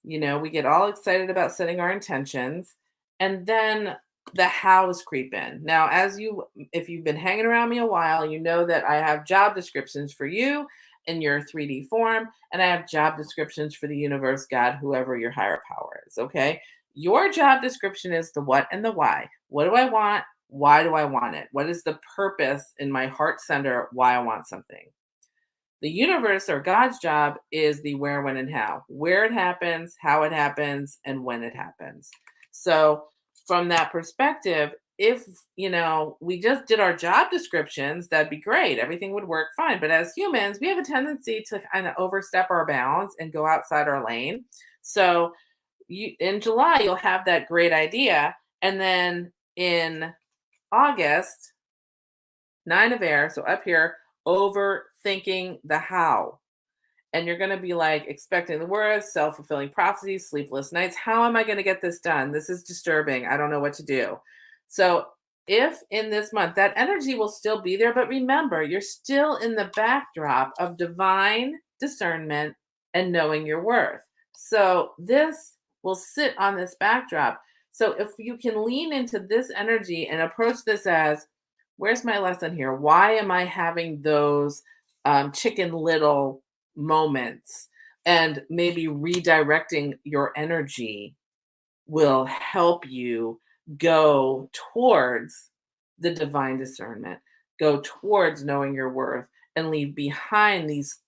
We get all excited about setting our intentions, and then the hows creep in. Now, if you've been hanging around me a while, you know that I have job descriptions for you in your 3D form, and I have job descriptions for the universe, God, whoever your higher power is. Okay. Your job description is the what and the why. What do I want? Why do I want it? What is the purpose in my heart center? Why I want something? The universe or God's job is the where, when, and how. Where it happens, how it happens, and when it happens. So, from that perspective, if we just did our job descriptions, that'd be great. Everything would work fine. But as humans, we have a tendency to kind of overstep our bounds and go outside our lane. So, in July, you'll have that great idea. And then in August, 9 of Air, so up here, overthinking the how. and you're going to be like expecting the worst, self-fulfilling prophecies, sleepless nights. How am I going to get this done? This is disturbing. I don't know what to do. So if in this month that energy will still be there, but remember, you're still in the backdrop of divine discernment and knowing your worth. So this will sit on this backdrop. So if you can lean into this energy and approach this as, where's my lesson here? Why am I having those chicken little moments? And maybe redirecting your energy will help you go towards the divine discernment, go towards knowing your worth, and leave behind these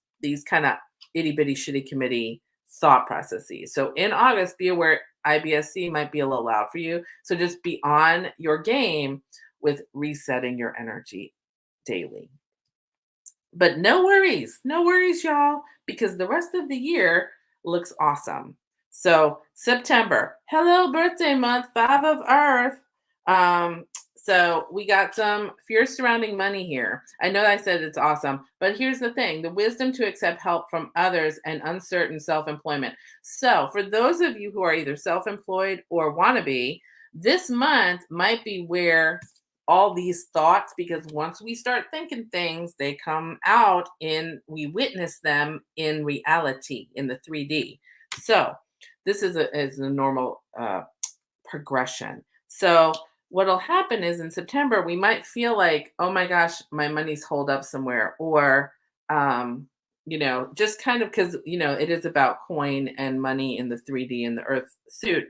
kind of itty bitty shitty committee thought processes. So in August, be aware IBSC might be a little loud for you. So just be on your game with resetting your energy daily. But no worries, y'all, because the rest of the year looks awesome. So September, hello birthday month, 5 of Earth. So we got some fears surrounding money here. I know I said it's awesome, but here's the thing: the wisdom to accept help from others and uncertain self-employment. So for those of you who are either self-employed or want to be, this month might be where all these thoughts, because once we start thinking things, they come out we witness them in reality in the 3D. So this is a normal progression. So what'll happen is in September, we might feel like, oh my gosh, my money's holed up somewhere, or just kind of, because it is about coin and money in the 3D in the earth suit.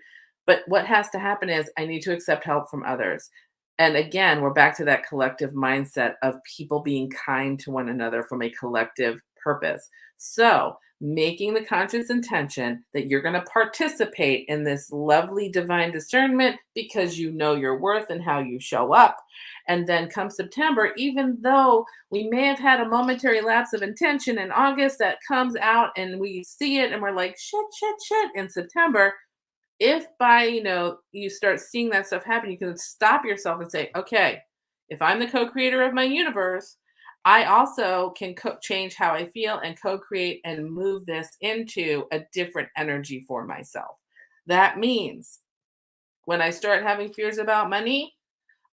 But what has to happen is I need to accept help from others. And again, we're back to that collective mindset of people being kind to one another from a collective purpose. So, making the conscious intention that you're going to participate in this lovely divine discernment because you know your worth and how you show up. And then come September, even though we may have had a momentary lapse of intention in August, that comes out and we see it and we're like, shit in September. If by you start seeing that stuff happen, you can stop yourself and say, okay, if I'm the co-creator of my universe, I also can change how I feel and co-create and move this into a different energy for myself. That means when I start having fears about money,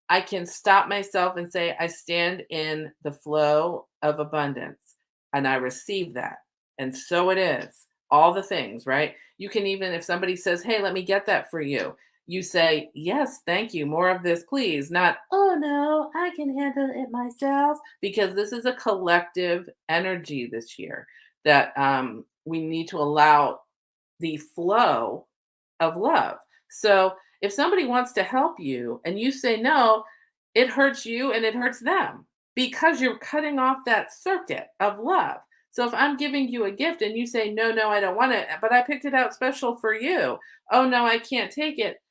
I can stop myself and say, I stand in the flow of abundance and I receive that. And so it is. All the things, right? You can even, if somebody says, hey, let me get that for you, you say, yes, thank you. More of this, please. Not, oh no, I can handle it myself. Because this is a collective energy this year that we need to allow the flow of love. So if somebody wants to help you and you say no, it hurts you and it hurts them because you're cutting off that circuit of love. So if I'm giving you a gift and you say, no, I don't want it, but I picked it out special for you. Oh, no, I can't take it.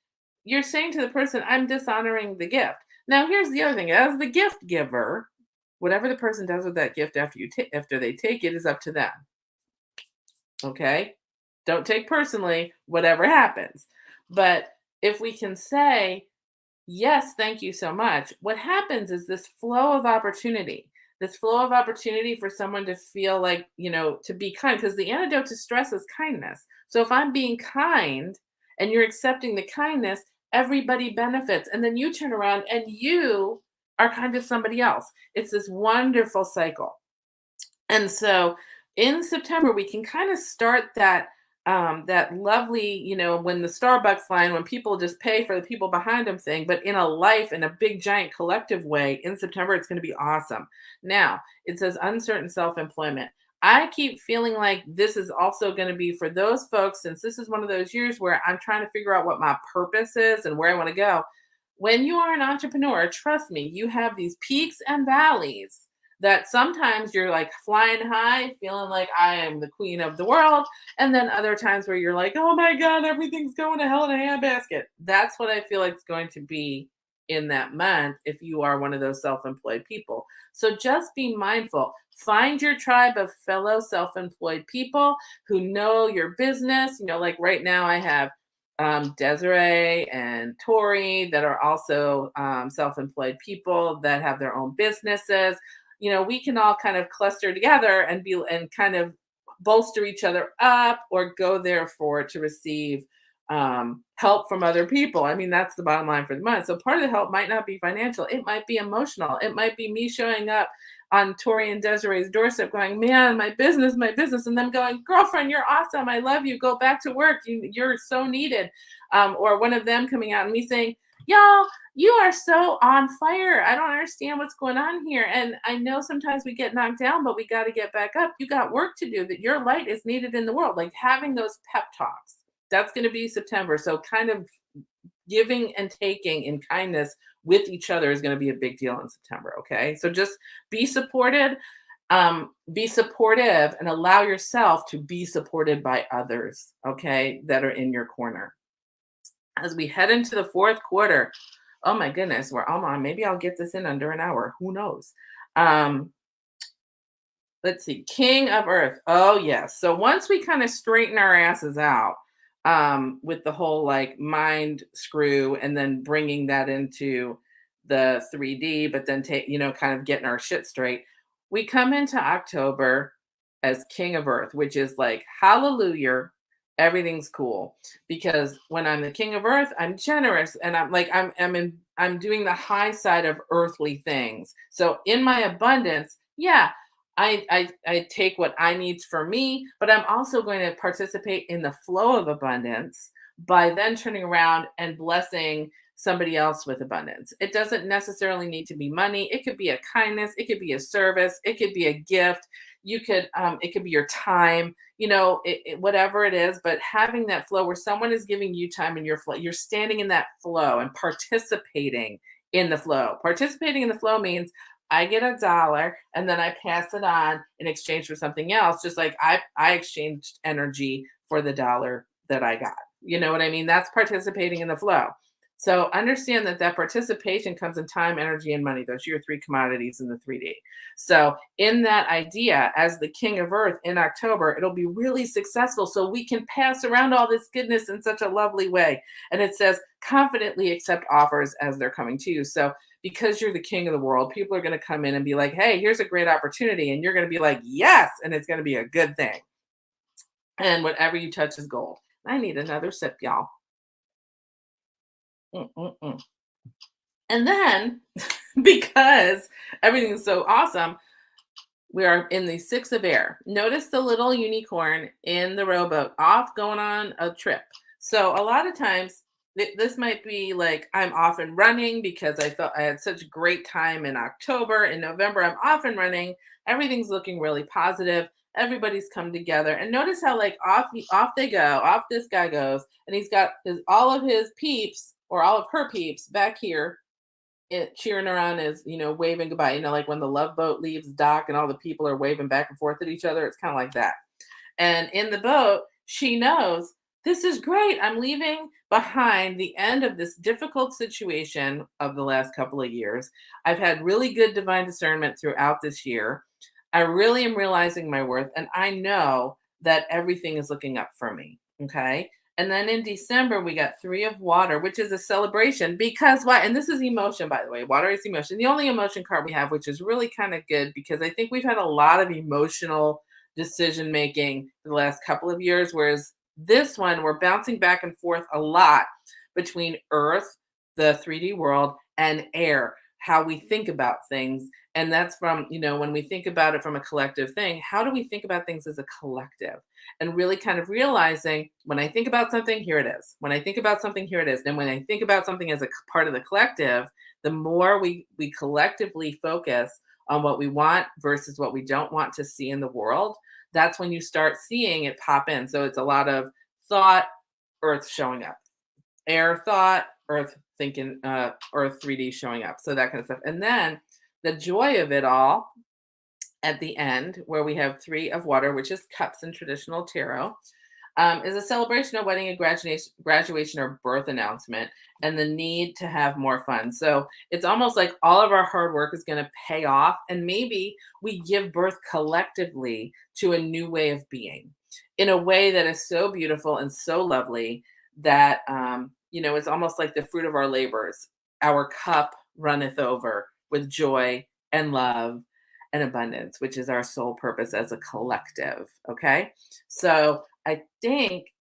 You're saying to the person, I'm dishonoring the gift. Now, here's the other thing. As the gift giver, whatever the person does with that gift after they take it is up to them. Okay? Don't take personally whatever happens. But if we can say, yes, thank you so much, what happens is this flow of opportunity. This flow of opportunity for someone to feel like, to be kind, because the antidote to stress is kindness. So if I'm being kind and you're accepting the kindness, everybody benefits. And then you turn around and you are kind to somebody else. It's this wonderful cycle. And so in September, we can kind of start that lovely, when the Starbucks line, when people just pay for the people behind them thing, but in a big giant collective way. In September, it's going to be awesome. Now, it says uncertain self-employment. I keep feeling like this is also going to be for those folks, since this is one of those years where I'm trying to figure out what my purpose is and where I want to go. When you are an entrepreneur, trust me, you have these peaks and valleys that sometimes you're like flying high, feeling like I am the queen of the world. And then other times where you're like, oh my God, everything's going to hell in a handbasket. That's what I feel like it's going to be in that month if you are one of those self-employed people. So just be mindful. Find your tribe of fellow self-employed people who know your business. Like right now I have Desiree and Tori that are also self-employed people that have their own businesses. We can all kind of cluster together and kind of bolster each other up or go there for to receive help from other people. I mean, that's the bottom line for the month. So part of the help might not be financial. It might be emotional. It might be me showing up on Tori and Desiree's doorstep going, man, my business. And them going, girlfriend, you're awesome. I love you. Go back to work. You're so needed. Or one of them coming out and me saying, y'all, you are so on fire. I don't understand what's going on here. And I know sometimes we get knocked down, but we got to get back up. You got work to do, that your light is needed in the world. Like having those pep talks. That's going to be September. So kind of giving and taking in kindness with each other is going to be a big deal in September. Okay. So just be supported, be supportive, and allow yourself to be supported by others. Okay. That are in your corner. As we head into the fourth quarter, oh my goodness, we're almost, maybe I'll get this in under an hour. Who knows? Let's see. King of Earth. Oh, yes. So once we kind of straighten our asses out, with the whole like mind screw and then bringing that into the 3D, but then kind of getting our shit straight. We come into October as King of Earth, which is like, hallelujah, everything's cool. Because when I'm the King of Earth, I'm generous and I'm doing the high side of earthly things. So in my abundance, yeah, I take what I need for me, but I'm also going to participate in the flow of abundance by then turning around and blessing somebody else with abundance. It doesn't necessarily need to be money. It could be a kindness. It could be a service. It could be a gift. It could be your time, whatever it is, but having that flow where someone is giving you time in your flow, you're standing in that flow and participating in the flow. Participating in the flow means I get $1 and then I pass it on in exchange for something else. Just like I exchanged energy for the dollar that I got. You know what I mean? That's participating in the flow. So understand that participation comes in time, energy, and money. Those are your three commodities in the 3D. So in that idea, as the King of Earth in October, it'll be really successful. So we can pass around all this goodness in such a lovely way. And it says, confidently accept offers as they're coming to you. So because you're the king of the world, people are going to come in and be like, hey, here's a great opportunity. And you're going to be like, yes. And it's going to be a good thing. And whatever you touch is gold. I need another sip, y'all. Mm-mm-mm. And then, because everything is so awesome, we are in the 6 of air. Notice the little unicorn in the rowboat off going on a trip. So a lot of times, this might be like I'm off and running because I felt I had such a great time in October. In November, I'm off and running. Everything's looking really positive. Everybody's come together. And notice how like off they go, off this guy goes, and he's got all of his peeps or all of her peeps back here cheering her on as, waving goodbye. Like when the Love Boat leaves dock and all the people are waving back and forth at each other. It's kind of like that. And in the boat, she knows this is great. I'm leaving behind the end of this difficult situation of the last couple of years. I've had really good divine discernment throughout this year. I really am realizing my worth, and I know that everything is looking up for me. Okay. And then in December, we got 3 of water, which is a celebration because why? And this is emotion, by the way. Water is emotion. The only emotion card we have, which is really kind of good because I think we've had a lot of emotional decision making the last couple of years, whereas this one, we're bouncing back and forth a lot between earth, the 3D world, and air, how we think about things. And that's from, when we think about it from a collective thing, how do we think about things as a collective? And really kind of realizing when I think about something, here it is. When I think about something, here it is. And when I think about something as a part of the collective, the more we collectively focus on what we want versus what we don't want to see in the world, that's when you start seeing it pop in. So it's a lot of thought, earth showing up, air thought, earth thinking, earth 3D showing up. So that kind of stuff. And then the joy of it all at the end, where we have 3 of water, which is cups in traditional tarot, is a celebration of wedding, a graduation or birth announcement, and the need to have more fun. So it's almost like all of our hard work is going to pay off, and maybe we give birth collectively to a new way of being in a way that is so beautiful and so lovely that, it's almost like the fruit of our labors. Our cup runneth over with joy and love and abundance, which is our sole purpose as a collective. Okay. So I think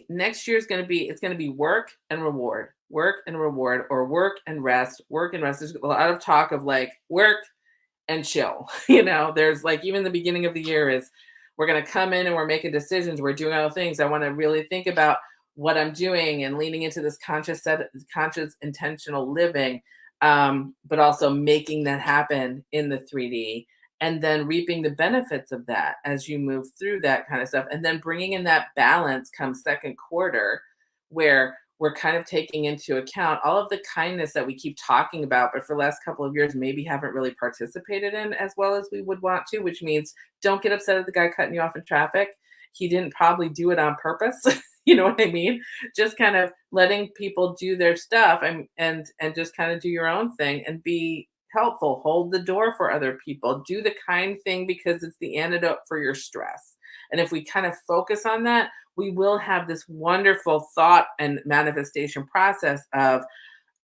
next year is going to be it's going to be work and reward, or work and rest, work and rest. There's a lot of talk of like work and chill. There's like even the beginning of the year is we're going to come in and we're making decisions, we're doing other things. I want to really think about what I'm doing and leaning into this conscious intentional living, but also making that happen in the 3D, and then reaping the benefits of that as you move through that kind of stuff, and then bringing in that balance come second quarter, where we're kind of taking into account all of the kindness that we keep talking about, but for the last couple of years maybe haven't really participated in as well as we would want to, which means don't get upset at the guy cutting you off in traffic. He didn't probably do it on purpose. You know what I mean? Just kind of letting people do their stuff, and just kind of do your own thing and be helpful, hold the door for other people, do the kind thing because it's the antidote for your stress. And if we kind of focus on that, we will have this wonderful thought and manifestation process of,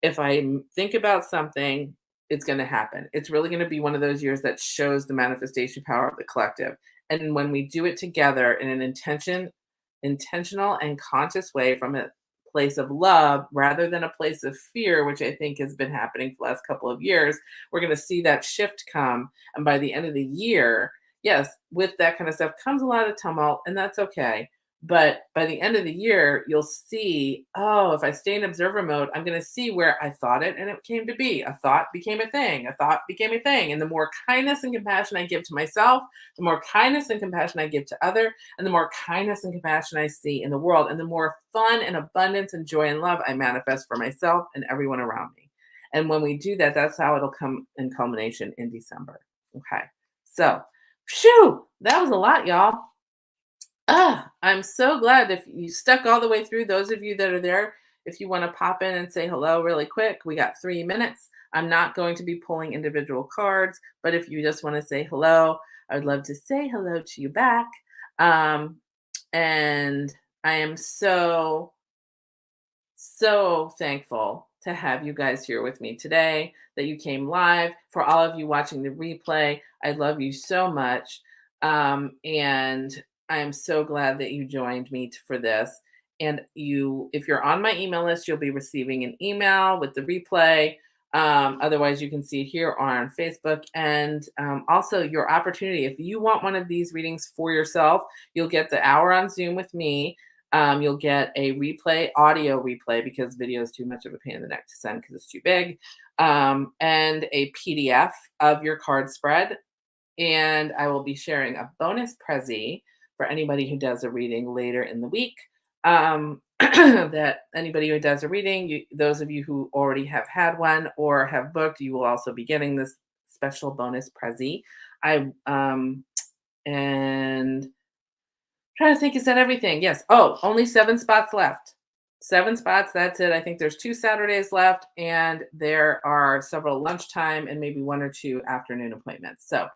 if I think about something, it's going to happen. It's really going to be one of those years that shows the manifestation power of the collective. And when we do it together in an intentional and conscious way, from a place of love rather than a place of fear, which I think has been happening for the last couple of years, we're going to see that shift come. And by the end of the year, yes, with that kind of stuff comes a lot of tumult, and that's okay. But by the end of the year, you'll see, oh, if I stay in observer mode, I'm going to see where I thought it and it came to be. A thought became a thing. A thought became a thing. And the more kindness and compassion I give to myself, the more kindness and compassion I give to other, and the more kindness and compassion I see in the world, and the more fun and abundance and joy and love I manifest for myself and everyone around me. And when we do that, that's how it'll come in culmination in December. Okay. So, phew, that was a lot, y'all. I'm so glad if you stuck all the way through. Those of you that are there, if you want to pop in and say hello really quick, we got 3 minutes. I'm not going to be pulling individual cards, but if you just want to say hello, I would love to say hello to you back. And I am so, so thankful to have you guys here with me today, that you came live. For all of you watching the replay, I love you so much. And I am so glad that you joined me for this. And if you're on my email list, you'll be receiving an email with the replay. Otherwise, you can see it here on Facebook. And also, your opportunity, if you want one of these readings for yourself, you'll get the hour on Zoom with me. You'll get a audio replay, because video is too much of a pain in the neck to send because it's too big, and a PDF of your card spread. And I will be sharing a bonus Prezi for anybody who does a reading later in the week. That anybody who does a reading, those of you who already have had one or have booked, you will also be getting this special bonus Prezi. And trying to think, is that everything? Yes. Oh, only 7 spots left. 7 spots. That's it. I think there's 2 Saturdays left, and there are several lunchtime and maybe 1 or 2 afternoon appointments. So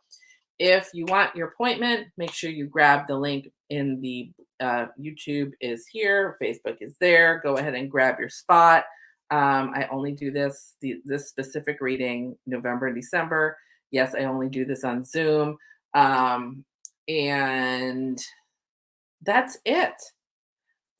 if you want your appointment, make sure you grab the link in the YouTube is here, Facebook is there. Go ahead and grab your spot. I only do this specific reading November and December. Yes, I only do this on Zoom. And that's it.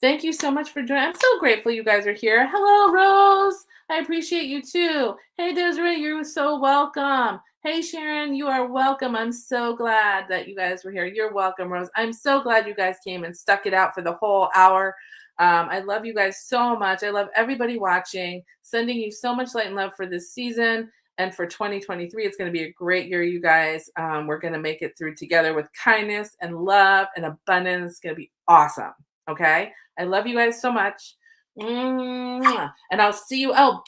Thank you so much for joining. I'm so grateful you guys are here. Hello, Rose. I appreciate you too. Hey, Desiree, you're so welcome. Hey, Sharon, you are welcome. I'm so glad that you guys were here. You're welcome, Rose. I'm so glad you guys came and stuck it out for the whole hour. I love you guys so much. I love everybody watching. Sending you so much light and love for this season. And for 2023, it's going to be a great year, you guys. We're going to make it through together with kindness and love and abundance. It's going to be awesome. Okay? I love you guys so much. Mwah. And I'll see you. Oh,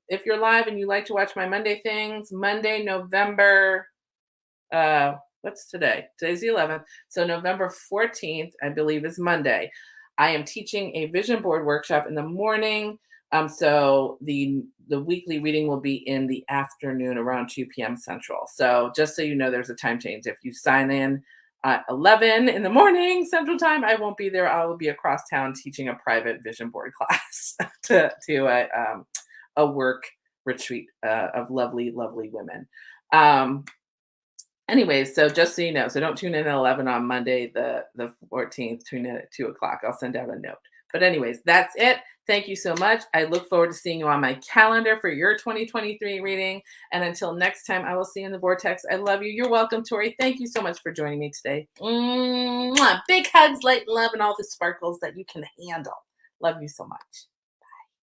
if you're live and you like to watch my Monday things, Monday, November, what's today? Today's the 11th. So November 14th, I believe, is Monday. I am teaching a vision board workshop in the morning. So the weekly reading will be in the afternoon around 2 p.m. Central. So just so you know, there's a time change. If you sign in at 11 in the morning Central Time, I won't be there. I will be across town teaching a private vision board class to a work retreat of lovely, lovely women. Anyways, so just so you know, so don't tune in at 11 on Monday, the 14th. Tune in at 2 o'clock. I'll send out a note. But anyways, that's it. Thank you so much. I look forward to seeing you on my calendar for your 2023 reading. And until next time, I will see you in the vortex. I love you. You're welcome, Tori. Thank you so much for joining me today. Mwah. Big hugs, light, and love, and all the sparkles that you can handle. Love you so much.